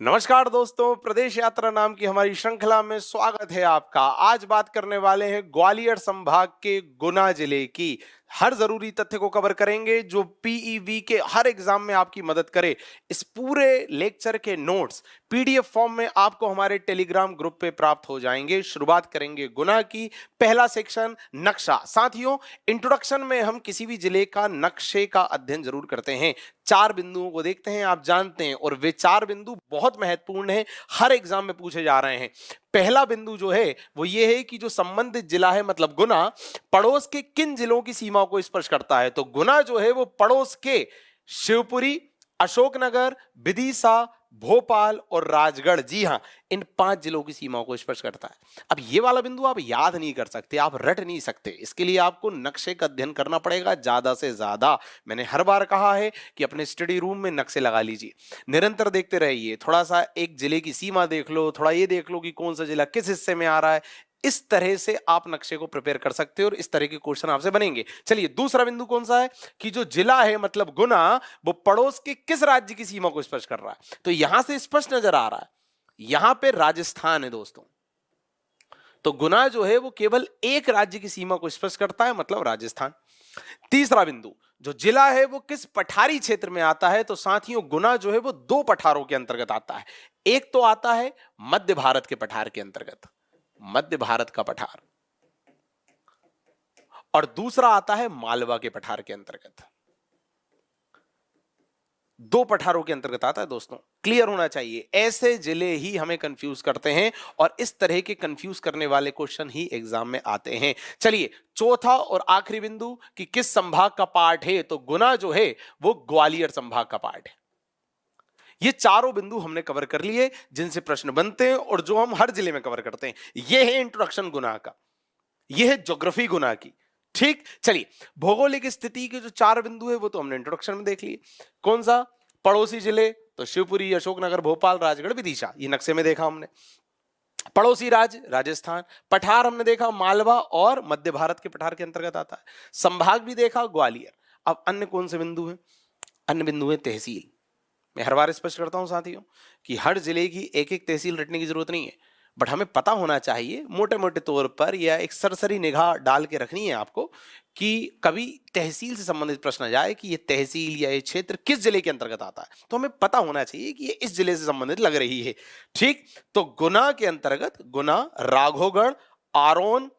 नमस्कार दोस्तों, प्रदेश यात्रा नाम की हमारी श्रृंखला में स्वागत है आपका। आज बात करने वाले हैं ग्वालियर संभाग के गुना जिले की। हर जरूरी तथ्य को कवर करेंगे जो पीईवी के हर एग्जाम में आपकी मदद करे। इस पूरे लेक्चर के नोट्स पीडीएफ फॉर्म में आपको हमारे टेलीग्राम ग्रुप पे प्राप्त हो जाएंगे। शुरुआत करेंगे गुना की। पहला सेक्शन नक्शा। साथियों, इंट्रोडक्शन में हम किसी भी जिले का नक्शे का अध्ययन जरूर करते हैं। 4 बिंदुओं को देखते हैं, आप जानते हैं, और वे 4 बिंदु बहुत महत्वपूर्ण हैं, हर एग्जाम में पूछे जा रहे हैं। पहला बिंदु जो है वो ये है कि जो संबंधित जिला है मतलब गुना, पड़ोस के किन जिलों की सीमा को स्पर्श करता है। तो गुना जो है वो पड़ोस के शिवपुरी, अशोकनगर, विदिशा, भोपाल और राजगढ़, जी हां, इन 5 जिलों की सीमाओं को स्पर्श करता है। अब ये वाला बिंदु आप याद नहीं कर सकते, आप रट नहीं सकते, इसके लिए आपको नक्शे का अध्ययन करना पड़ेगा ज्यादा से ज्यादा। मैंने हर बार कहा है कि अपने स्टडी रूम में नक्शे लगा लीजिए, निरंतर देखते रहिए। थोड़ा सा एक जिले की सीमा देख लो, थोड़ा ये देख लो कि कौन सा जिला किस हिस्से में आ रहा है। इस तरह से आप नक्शे को प्रिपेयर कर सकते हो और इस तरह के क्वेश्चन आपसे बनेंगे। चलिए, दूसरा बिंदु कौन सा है कि जो जिला है मतलब गुना, वो पड़ोस के किस राज्य की सीमा को स्पर्श कर रहा है। तो यहां से स्पष्ट नजर आ रहा है, यहां पे राजस्थान है दोस्तों। तो गुना जो है वो केवल एक राज्य की सीमा को स्पर्श करता है, मतलब राजस्थान। तीसरा बिंदु, जो जिला है वो किस पठारी क्षेत्र में आता है। तो साथियों, गुना जो है वो 2 पठारों के अंतर्गत आता है। एक तो आता है मध्य भारत के पठार के अंतर्गत, मध्य भारत का पठार, और दूसरा आता है मालवा के पठार के अंतर्गत। 2 पठारों के अंतर्गत आता है दोस्तों, क्लियर होना चाहिए। ऐसे जिले ही हमें कंफ्यूज करते हैं और इस तरह के कंफ्यूज करने वाले क्वेश्चन ही एग्जाम में आते हैं। चलिए, चौथा और आखिरी बिंदु कि किस संभाग का पार्ट है। तो गुना जो है वो ग्वालियर संभाग का पार्ट है। ये चारों बिंदु हमने कवर कर लिए जिनसे प्रश्न बनते हैं और जो हम हर जिले में कवर करते हैं। यह है इंट्रोडक्शन गुना का, यह है ज्योग्राफी गुना की। ठीक, चलिए, भौगोलिक स्थिति के जो 4 बिंदु है वो तो हमने इंट्रोडक्शन में देख लिए। कौन सा? पड़ोसी जिले तो शिवपुरी, अशोकनगर, भोपाल, राजगढ़, विदिशा, ये नक्शे में देखा हमने। पड़ोसी राज्य राजस्थान। पठार हमने देखा मालवा और मध्य भारत के पठार के अंतर्गत आता है। संभाग भी देखा ग्वालियर। अब अन्य कौन से बिंदु हैं? अन्य बिंदु है तहसील। मैं हर बार स्पष्ट करता हूं साथियों कि हर जिले की एक एक तहसील रटने की जरूरत नहीं है, बट हमें पता होना चाहिए मोटे मोटे तौर पर, या एक सरसरी निगाह डाल के रखनी है आपको कि कभी तहसील से संबंधित प्रश्न आ जाए कि ये तहसील या ये क्षेत्र किस जिले के अंतर्गत आता है, तो हमें पता होना चाहिए कि ये इस जिले से संबंधित लग रही है। ठीक, तो गुना के अंतर्गत गुना, राघोगढ़, आरोन,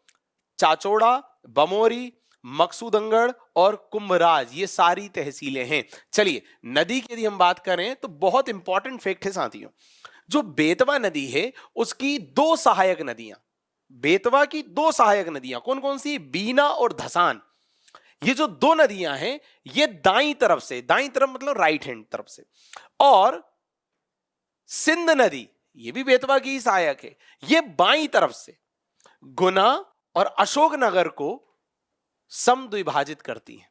चाचौड़ा, बमोरी, मकसूदंगढ़ और कुंभराज, ये सारी तहसीलें हैं। चलिए, नदी की यदि हम बात करें तो बहुत इंपॉर्टेंट फैक्ट है साथियों, जो बेतवा नदी है उसकी 2 सहायक नदियां, बेतवा की 2 सहायक नदियां कौन कौन सी? बीना और धसान। ये जो 2 नदियां हैं ये दाईं तरफ से, दाईं तरफ मतलब राइट हैंड तरफ से, और सिंध नदी ये भी बेतवा की ही सहायक है, ये बाईं तरफ से गुना और अशोकनगर को समद्विभाजित करती है।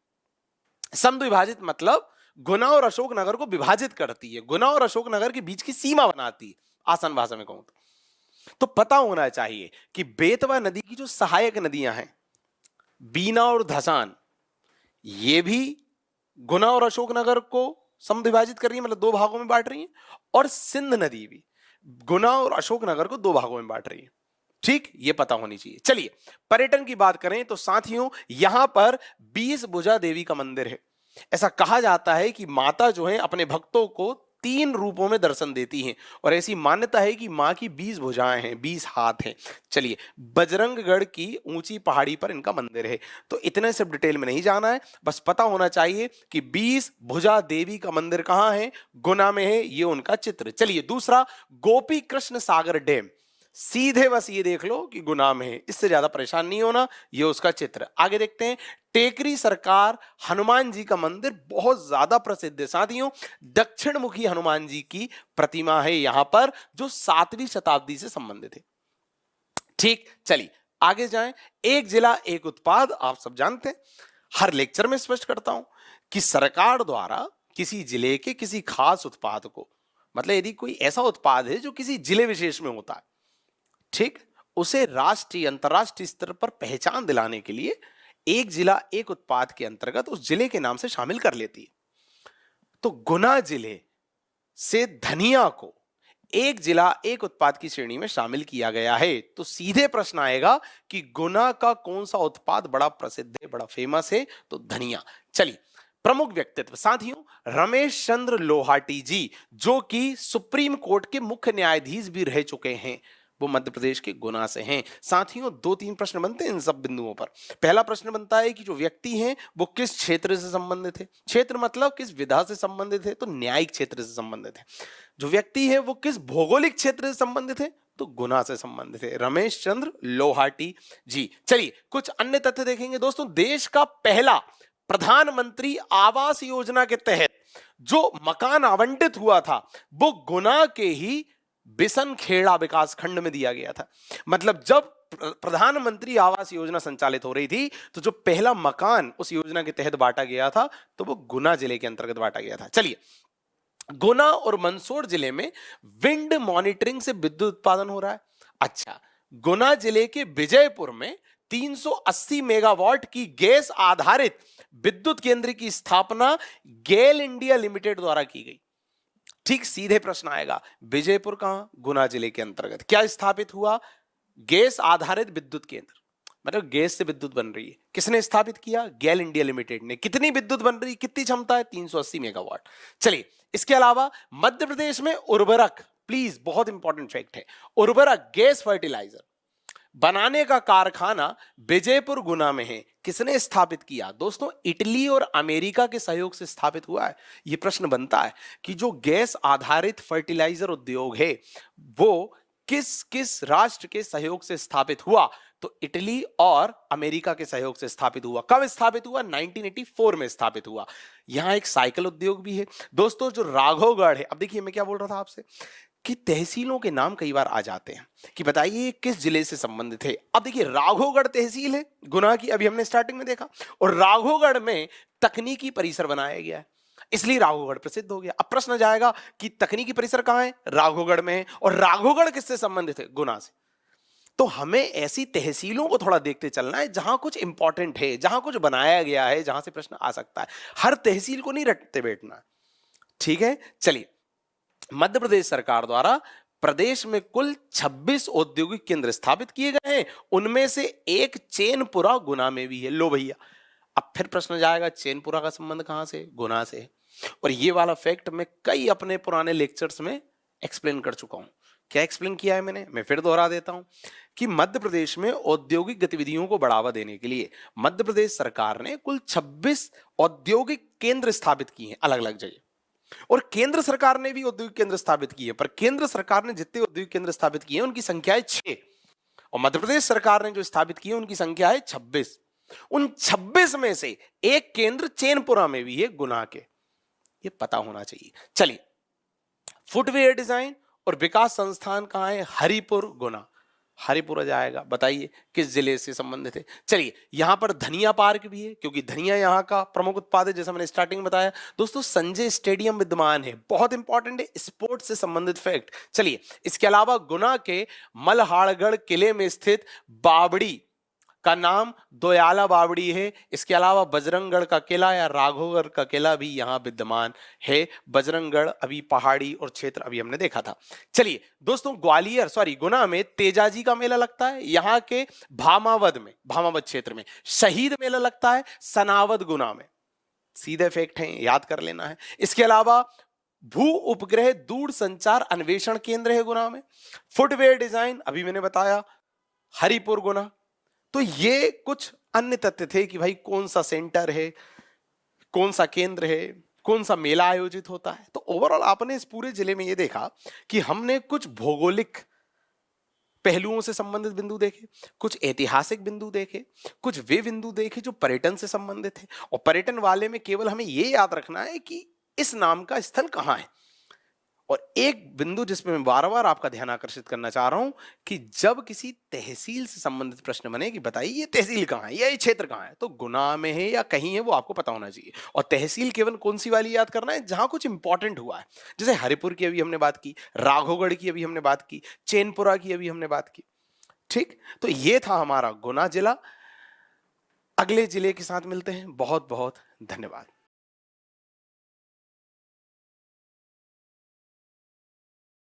समद्विभाजित मतलब गुना और अशोकनगर को विभाजित करती है, गुना और अशोकनगर के बीच की सीमा बनाती है, आसान भाषा में कहूं तो पता होना चाहिए कि बेतवा नदी की जो सहायक नदियां हैं बीना और धसान, ये भी गुना और अशोकनगर को समद्विभाजित कर रही है, मतलब 2 भागों में बांट रही है, और सिंध नदी भी गुना और अशोकनगर को 2 भागों में बांट रही है। ठीक, ये पता होनी चाहिए। चलिए, पर्यटन की बात करें तो साथियों यहां पर 20 भुजा देवी का मंदिर है। ऐसा कहा जाता है कि माता जो है अपने भक्तों को 3 रूपों में दर्शन देती हैं, और ऐसी मान्यता है कि मां की 20 भुजाएं हैं, 20 हाथ हैं। चलिए, बजरंगगढ़ की ऊंची पहाड़ी पर इनका मंदिर है। तो इतने सब डिटेल में नहीं जाना है, बस पता होना चाहिए कि 20 भुजा देवी का मंदिर कहां है? गुना में है, ये उनका चित्र। चलिए, दूसरा गोपी कृष्ण सागर डैम, सीधे बस ये देख लो कि गुना में है, इससे ज्यादा परेशान नहीं होना, ये उसका चित्र। आगे देखते हैं, टेकरी सरकार हनुमान जी का मंदिर बहुत ज्यादा प्रसिद्ध है साथियों। दक्षिण मुखी हनुमान जी की प्रतिमा है यहां पर, जो 7वीं शताब्दी से संबंधित है। ठीक, चलिए आगे जाएं। एक जिला एक उत्पाद, आप सब जानते हैं, हर लेक्चर में स्पष्ट करता हूं कि सरकार द्वारा किसी जिले के किसी खास उत्पाद को, मतलब यदि कोई ऐसा उत्पाद है जो किसी जिले विशेष में होता है, ठीक, उसे राष्ट्रीय अंतरराष्ट्रीय स्तर पर पहचान दिलाने के लिए एक जिला एक उत्पाद के अंतर्गत उस जिले के नाम से शामिल कर लेती है। तो गुना जिले से धनिया को एक जिला एक उत्पाद की श्रेणी में शामिल किया गया है, तो सीधे प्रश्न आएगा कि गुना का कौन सा उत्पाद बड़ा प्रसिद्ध है, बड़ा फेमस है? तो धनिया। चलिए, प्रमुख व्यक्तित्व साथियों, रमेश चंद्र लोहाटी जी, जो कि सुप्रीम कोर्ट के मुख्य न्यायाधीश भी रह चुके हैं, वो मध्य प्रदेश के गुना से हैं। साथियों, 2-3 प्रश्न बनते हैं इन सब बिंदुओं पर। पहला प्रश्न बनता है कि जो व्यक्ति हैं वो किस क्षेत्र से संबंधित है? क्षेत्र मतलब किस विधा से संबंधित है? तो न्यायिक क्षेत्र से संबंधित है। जो व्यक्ति है वो किस भौगोलिक क्षेत्र से संबंधित है? तो गुना से संबंधित है, रमेश चंद्र लोहाटी जी। चलिए, कुछ अन्य तथ्य देखेंगे दोस्तों। देश का पहला प्रधानमंत्री आवास योजना के तहत जो मकान आवंटित हुआ था वो गुना के ही बिसनखेड़ा विकास खंड में दिया गया था। मतलब जब प्रधानमंत्री आवास योजना संचालित हो रही थी तो जो पहला मकान उस योजना के तहत बांटा गया था तो वो गुना जिले के अंतर्गत बांटा गया था। चलिए, गुना और मंदसौर जिले में विंड मॉनिटरिंग से विद्युत उत्पादन हो रहा है। अच्छा, गुना जिले के विजयपुर में 380 मेगावाट की गैस आधारित विद्युत केंद्र की स्थापना गेल इंडिया लिमिटेड द्वारा की गई। ठीक, सीधे प्रश्न आएगा, विजयपुर कहां? गुना जिले के अंतर्गत। क्या स्थापित हुआ? गैस आधारित विद्युत केंद्र, मतलब गैस से विद्युत बन रही है। किसने स्थापित किया? गेल इंडिया लिमिटेड ने। कितनी विद्युत बन रही? कितनी क्षमता है? 380 मेगावाट। चलिए, इसके अलावा मध्य प्रदेश में उर्वरक, प्लीज बहुत इंपॉर्टेंट फैक्ट है, उर्वरक गैस फर्टिलाइजर बनाने का कारखाना विजयपुर गुना में है। किसने स्थापित किया? दोस्तों, इटली और अमेरिका के सहयोग से स्थापित हुआ है। यह प्रश्न बनता है कि जो गैस आधारित फर्टिलाइजर उद्योग है वो किस किस राष्ट्र के सहयोग से स्थापित हुआ? तो इटली और अमेरिका के सहयोग से स्थापित हुआ। कब स्थापित हुआ? 1984 में स्थापित हुआ। यहां एक साइकिल उद्योग भी है दोस्तों, जो राघवगढ़ है। अब देखिए, मैं क्या बोल रहा था आपसे कि तहसीलों के नाम कई बार आ जाते हैं कि बताइए किस जिले से संबंधित है। अब देखिए, राघवगढ़ तहसील है गुना की, अभी हमने स्टार्टिंग में देखा, और राघवगढ़ में तकनीकी परिसर बनाया गया है, इसलिए राघवगढ़ प्रसिद्ध हो गया। अब प्रश्न जाएगा कि तकनीकी परिसर कहां है? राघवगढ़ में है। और राघवगढ़ किससे संबंधित है? गुना से। तो हमें ऐसी तहसीलों को थोड़ा देखते चलना है जहां कुछ इंपॉर्टेंट है, जहां कुछ बनाया गया है, जहां से प्रश्न आ सकता है। हर तहसील को नहीं रटते बैठना, ठीक है। चलिए, मध्य प्रदेश सरकार द्वारा प्रदेश में कुल 26 औद्योगिक केंद्र स्थापित किए गए हैं, उनमें से एक चैनपुरा गुना में भी है। लो भैया, अब फिर प्रश्न जाएगा चैनपुरा का संबंध कहां से? गुना से। और ये वाला फैक्ट मैं कई अपने पुराने लेक्चर्स में एक्सप्लेन कर चुका हूं। क्या एक्सप्लेन किया है मैंने? मैं फिर दोहरा देता हूं कि मध्य प्रदेश में औद्योगिक गतिविधियों को बढ़ावा देने के लिए मध्य प्रदेश सरकार ने कुल 26 औद्योगिक केंद्र स्थापित किए हैं अलग अलग जगह। और केंद्र सरकार ने भी औद्योगिक केंद्र स्थापित किए, पर केंद्र सरकार ने जितने औद्योगिक केंद्र स्थापित किए उनकी संख्या है 6, और मध्य प्रदेश सरकार ने जो स्थापित किए उनकी संख्या है 26। उन 26 में से एक केंद्र चैनपुरा में भी है, गुना के। ये पता होना चाहिए। चलिए, फुटवेयर डिजाइन और विकास संस्थान कहां है? हरिपुर गुना। हरिपुर जाएगा, बताइए किस जिले से संबंधित है? चलिए, यहां पर धनिया पार्क भी है, क्योंकि धनिया यहां का प्रमुख उत्पाद है, जैसा मैंने स्टार्टिंग में बताया। दोस्तों, संजय स्टेडियम विद्यमान है, बहुत इंपॉर्टेंट है, स्पोर्ट्स से संबंधित फैक्ट। चलिए, इसके अलावा गुना के मल्हारगढ़ किले में स्थित बावड़ी का नाम दोयाला बावड़ी है। इसके अलावा बजरंगगढ़ का किला या राघवगढ़ का किला भी यहां विद्यमान है। बजरंगगढ़ अभी पहाड़ी और क्षेत्र अभी हमने देखा था। चलिए दोस्तों, गुना में तेजाजी का मेला लगता है। यहाँ के भामावद क्षेत्र में शहीद मेला लगता है, सनावद गुना में। सीधे फैक्ट है, याद कर लेना है। इसके अलावा भू उपग्रह दूर संचार अन्वेषण केंद्र है गुना में। फुटवेयर डिजाइन अभी मैंने बताया, हरिपुर गुना। तो ये कुछ अन्य तथ्य थे कि भाई कौन सा सेंटर है, कौन सा केंद्र है, कौन सा मेला आयोजित होता है। तो ओवरऑल आपने इस पूरे जिले में ये देखा कि हमने कुछ भौगोलिक पहलुओं से संबंधित बिंदु देखे, कुछ ऐतिहासिक बिंदु देखे, कुछ वे बिंदु देखे जो पर्यटन से संबंधित है। और पर्यटन वाले में केवल हमें ये याद रखना है कि इस नाम का स्थल कहां है। और एक बिंदु जिसमें मैं बार बार आपका ध्यान आकर्षित करना चाह रहा हूं कि जब किसी तहसील से संबंधित प्रश्न बने कि बताइए ये तहसील कहां है या ये क्षेत्र कहां है, तो गुना में है या कहीं है, वो आपको पता होना चाहिए। और तहसील केवल कौन सी वाली याद करना है? जहां कुछ इंपॉर्टेंट हुआ है। जैसे हरिपुर की अभी हमने बात की, राघवगढ़ की अभी हमने बात की, चैनपुरा की अभी हमने बात की। ठीक, तो ये था हमारा गुना जिला। अगले जिले के साथ मिलते हैं। बहुत बहुत धन्यवाद।